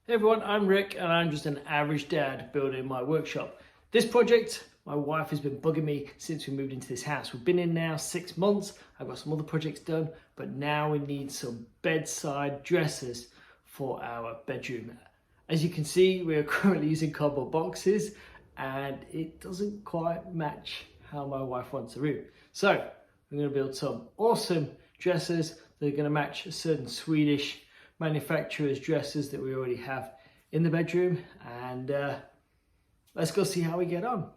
Hey everyone, I'm Rick and I'm just an average dad building my workshop. This project, my wife has been bugging me since we moved into this house. We've been in now 6 months. I've got some other projects done, but now we need some bedside dressers for our bedroom. As you can see, we are currently using cardboard boxes and it doesn't quite match how my wife wants the room. So I'm going to build some awesome dressers that are going to match a certain Swedish manufacturer's dressers that we already have in the bedroom, and let's go see how we get on.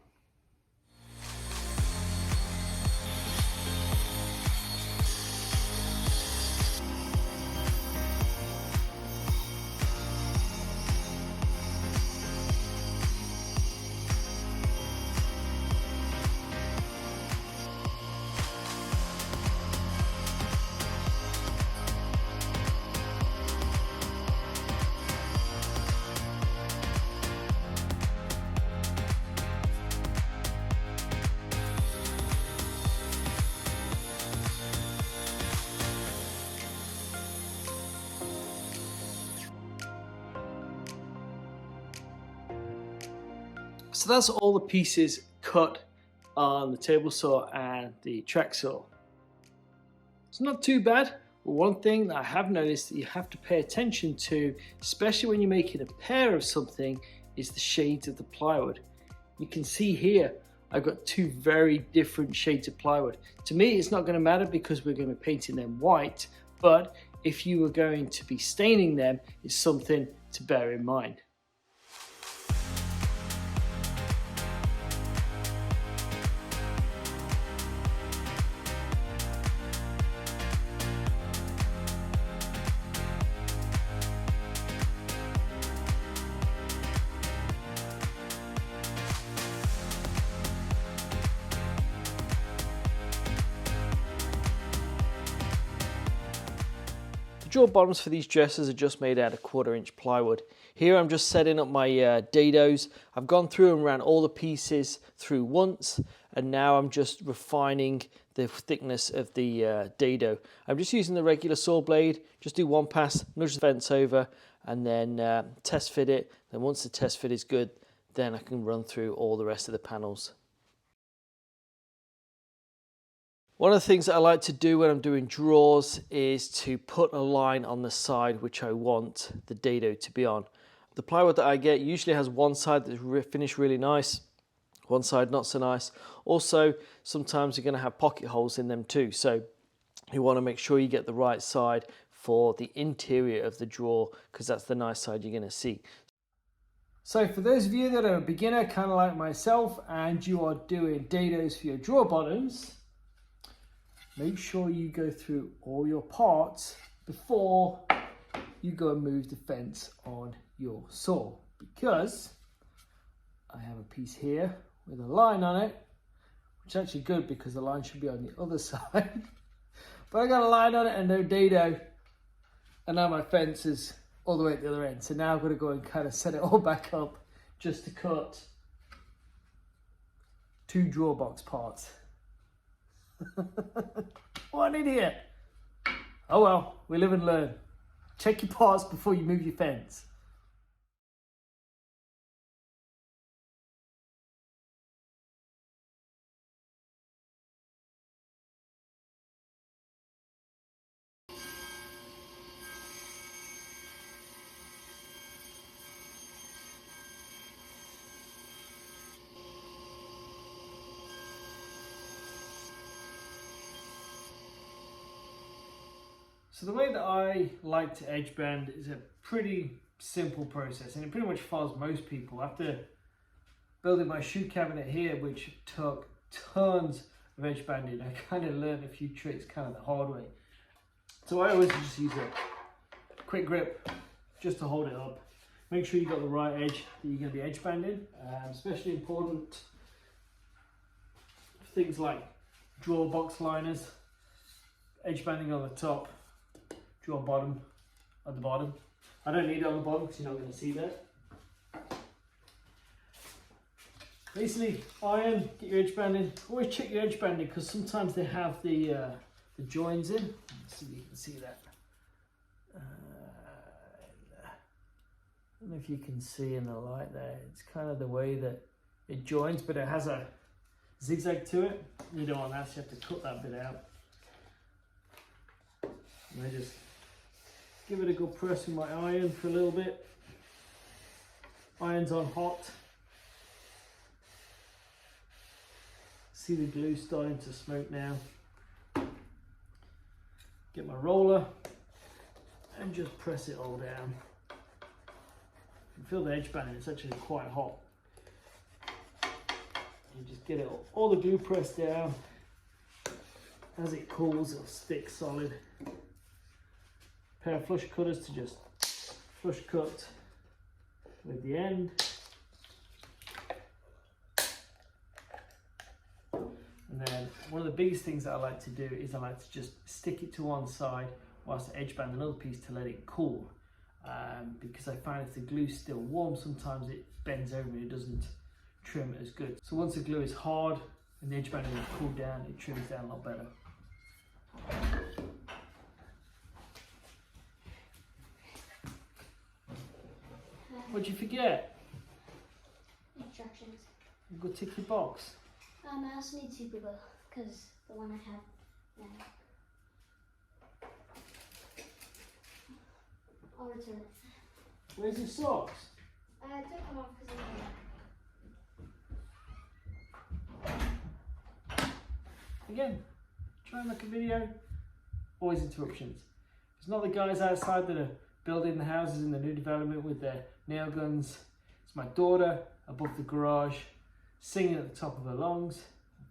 So that's all the pieces cut on the table saw and the track saw. It's not too bad, but one thing that I have noticed that you have to pay attention to, especially when you're making a pair of something, is the shades of the plywood. You can see here, I've got two very different shades of plywood. To me, it's not going to matter because we're going to be painting them white, but if you were going to be staining them, it's something to bear in mind. The drawer bottoms for these dressers are just made out of 1/4 inch plywood. Here I'm just setting up my dados. I've gone through and ran all the pieces through once, and now I'm just refining the thickness of the dado. I'm just using the regular saw blade, just do one pass, nudge the fence over, and then test fit it. Then once the test fit is good, then I can run through all the rest of the panels. One of the things that I like to do when I'm doing drawers is to put a line on the side which I want the dado to be on. The plywood that I get usually has one side that's finished really nice, one side not so nice. Also, sometimes you're going to have pocket holes in them too, so you want to make sure you get the right side for the interior of the drawer, because that's the nice side you're going to see. So for those of you that are a beginner, kind of like myself, and you are doing dados for your drawer bottoms, make sure you go through all your parts before you go and move the fence on your saw, because I have a piece here with a line on it, which is actually good because the line should be on the other side. But I got a line on it and no dado, and now my fence is all the way at the other end. So now I've got to go and kind of set it all back up just to cut 2 drawer box parts. What an idiot. Oh well, we live and learn. Check your parts before you move your fence. So the way that I like to edge band is a pretty simple process, and it pretty much follows most people. After building my shoe cabinet here, which took tons of edge banding, I kind of learned a few tricks kind of the hard way. So I always just use a quick grip just to hold it up. Make sure you got the right edge that you're going to be edge banding, especially important for things like drawer box liners, edge banding on the top, drawer bottom at the bottom. I don't need it on the bottom because you're not going to see that. Basically, iron, get your edge banding. Always check your edge banding because sometimes they have the joins in. Let's see if you can see that. I don't know if you can see in the light there, it's kind of the way that it joins, but it has a zigzag to it. You don't want that, so you have to cut that bit out. And I just give it a good press with my iron for a little bit. Iron's on hot. See the glue starting to smoke now. Get my roller and just press it all down. You can feel the edge banding, it's actually quite hot. You just get it all the glue pressed down. As it cools, it'll stick solid. Pair of flush cutters to just flush cut with the end. And then one of the biggest things that I like to do is I like to just stick it to one side whilst I edge band another piece to let it cool. Because I find if the glue's still warm, sometimes it bends over and it doesn't trim as good. So once the glue is hard and the edge banding is cooled down, it trims down a lot better. What'd you forget? Instructions. Go tick your box. I also need super glue because the one I have now. I'll return it. Where's your socks? I took them off because Again, try and make a video. Always interruptions. It's not the guys outside that are building the houses in the new development with their nail guns. It's my daughter above the garage singing at the top of her lungs.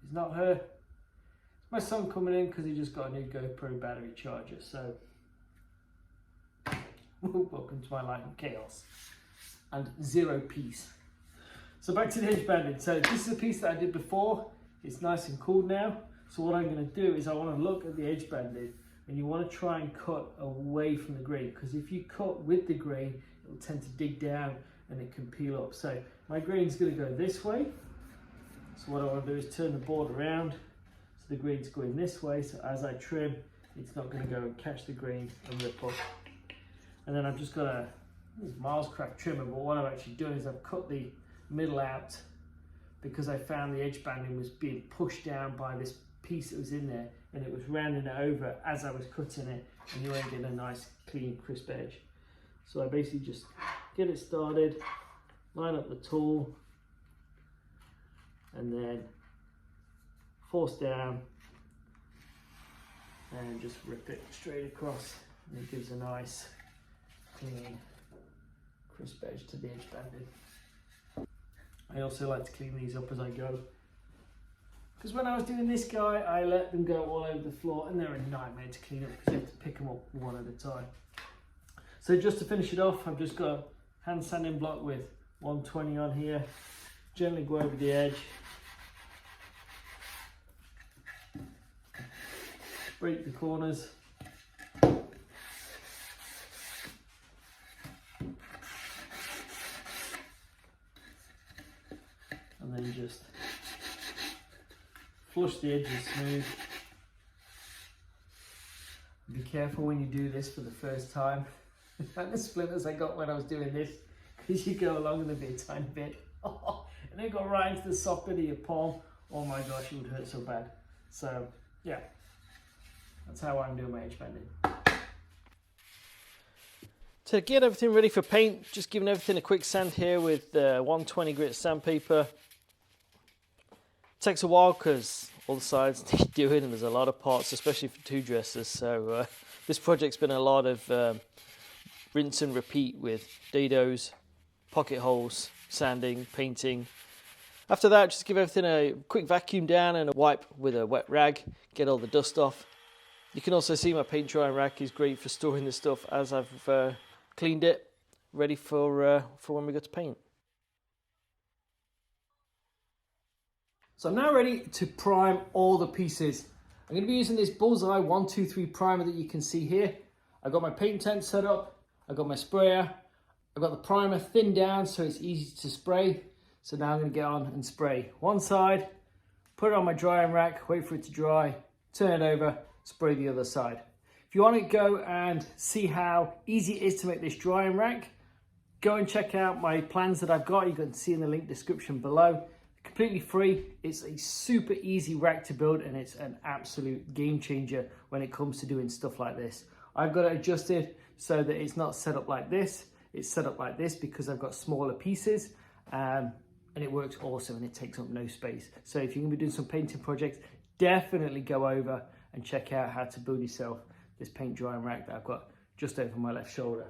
It's not her. It's my son coming in because he just got a new GoPro battery charger. So, welcome to my life of chaos and zero peace. So back to the edge banding. So this is a piece that I did before. It's nice and cool now. So what I'm going to do is I want to look at the edge banding, and you want to try and cut away from the grain, because if you cut with the grain, it will tend to dig down and it can peel up. So my grain's going to go this way. So what I want to do is turn the board around so the grain's going this way. So as I trim, it's not going to go and catch the grain and rip up. And then I've just got a Miles crack trimmer, but what I've actually done is I've cut the middle out because I found the edge banding was being pushed down by this piece that was in there, and it was rounding it over as I was cutting it, and you ain't getting a nice clean crisp edge. So I basically just get it started, line up the tool, and then force down and just rip it straight across, and it gives a nice clean crisp edge to the edge banding. I also like to clean these up as I go, because when I was doing this guy, I let them go all over the floor, and they're a nightmare to clean up because you have to pick them up one at a time. So just to finish it off, I've just got a hand sanding block with 120 on here. Gently go over the edge. Break the corners. And then just flush the edges smooth. Be careful when you do this for the first time. And the splinters I got when I was doing this, because you go along and they'll be a tiny bit. And they go right into the soft bit of your palm. Oh my gosh, it would hurt so bad. So yeah, that's how I'm doing my edge banding. To get everything ready for paint, just giving everything a quick sand here with 120 grit sandpaper. Takes a while because all the sides need doing, and there's a lot of parts, especially for two dressers. So this project's been a lot of rinse and repeat with dados, pocket holes, sanding, painting. After that, just give everything a quick vacuum down and a wipe with a wet rag, get all the dust off. You can also see my paint drying rack is great for storing the stuff as I've cleaned it, ready for when we go to paint. So I'm now ready to prime all the pieces. I'm going to be using this Bullseye 123 primer that you can see here. I've got my paint tent set up, I've got my sprayer, I've got the primer thinned down so it's easy to spray. So now I'm going to get on and spray one side, put it on my drying rack, wait for it to dry, turn it over, spray the other side. If you want to go and see how easy it is to make this drying rack, Go and check out my plans that I've got. You can see in the link description below. Completely free. It's a super easy rack to build, and it's an absolute game changer when it comes to doing stuff like this. I've got it adjusted so that it's not set up like this. It's set up like this because I've got smaller pieces, and it works awesome, and it takes up no space. So if you're going to be doing some painting projects, definitely go over and check out how to build yourself this paint drying rack that I've got just over my left shoulder.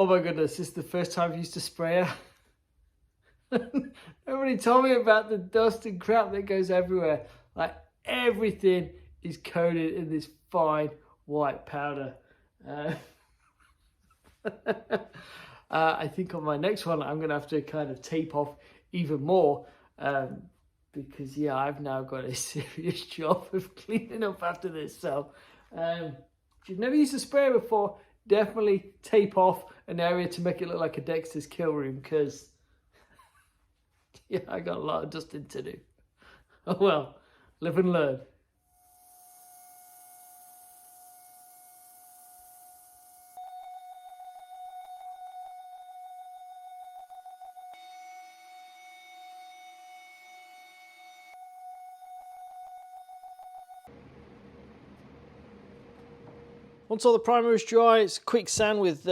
Oh my goodness, this is the first time I've used a sprayer. Nobody told me about the dust and crap that goes everywhere. Like, everything is coated in this fine white powder. I think on my next one, I'm going to have to kind of tape off even more. Because, yeah, I've now got a serious job of cleaning up after this. So, if you've never used a sprayer before, definitely tape off an area to make it look like a Dexter's kill room, because yeah, I got a lot of dusting to do. Oh well, live and learn. Once all the primer is dry, it's quick sand with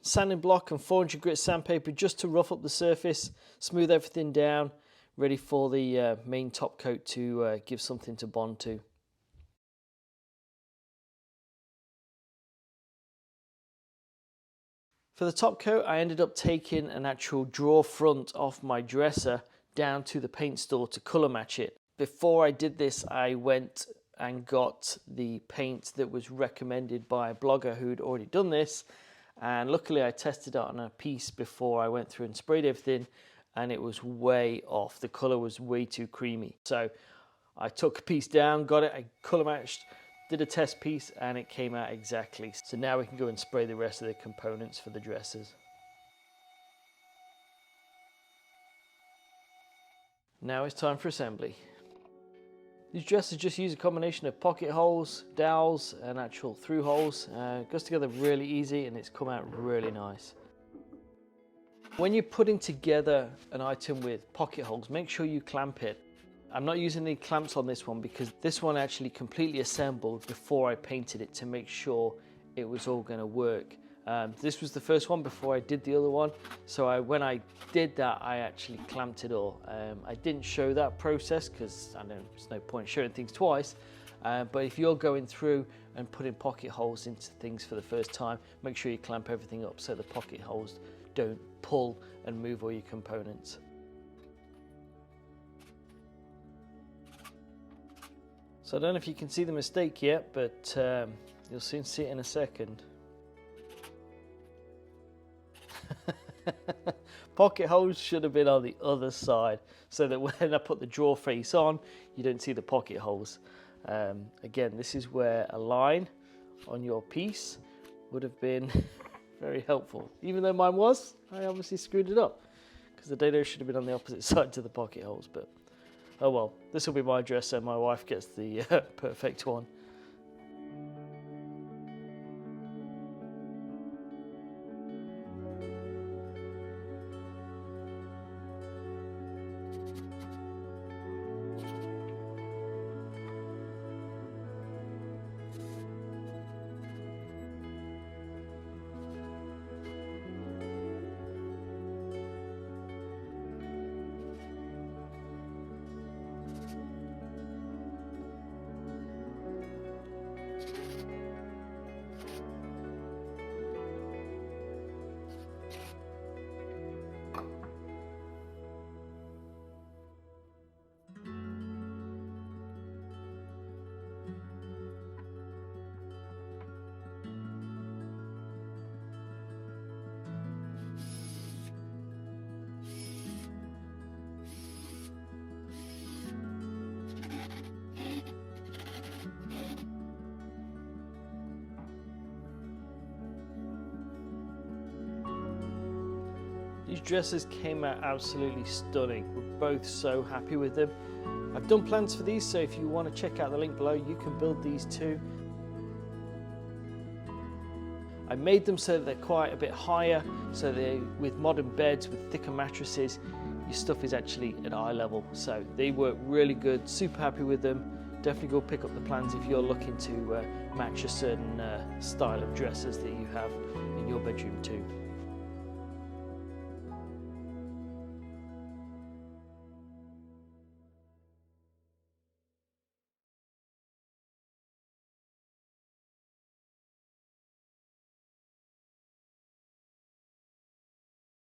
sanding block and 400 grit sandpaper just to rough up the surface, smooth everything down, ready for the main top coat to give something to bond to. For the top coat, I ended up taking an actual drawer front off my dresser down to the paint store to colour match it. Before I did this, I went and got the paint that was recommended by a blogger who'd already done this, and luckily I tested it on a piece before I went through and sprayed everything, and it was way off. The colour was way too creamy. So I took a piece down, got it, I colour matched, did a test piece, and it came out exactly. So now we can go and spray the rest of the components for the dresses. Now it's time for assembly. These dresses just use a combination of pocket holes, dowels, and actual through holes. It goes together really easy, and it's come out really nice. When you're putting together an item with pocket holes, make sure you clamp it. I'm not using any clamps on this one because this one actually completely assembled before I painted it to make sure it was all going to work. This was the first one before I did the other one, so when I did that, I actually clamped it all. I didn't show that process because I know there's no point showing things twice, but if you're going through and putting pocket holes into things for the first time, make sure you clamp everything up so the pocket holes don't pull and move all your components. So I don't know if you can see the mistake yet, but you'll soon see it in a second. Pocket holes should have been on the other side so that when I put the drawer face on, you don't see the pocket holes. Again, this is where a line on your piece would have been very helpful. Even though mine was, I obviously screwed it up because the dado should have been on the opposite side to the pocket holes, but oh well, this will be my dresser. My wife gets the perfect one. These dressers came out absolutely stunning. We're both so happy with them. I've done plans for these, so if you want to check out the link below, you can build these too. I made them so that they're quite a bit higher, so they, with modern beds, with thicker mattresses, your stuff is actually at eye level. So they work really good, super happy with them. Definitely go pick up the plans if you're looking to match a certain style of dressers that you have in your bedroom too.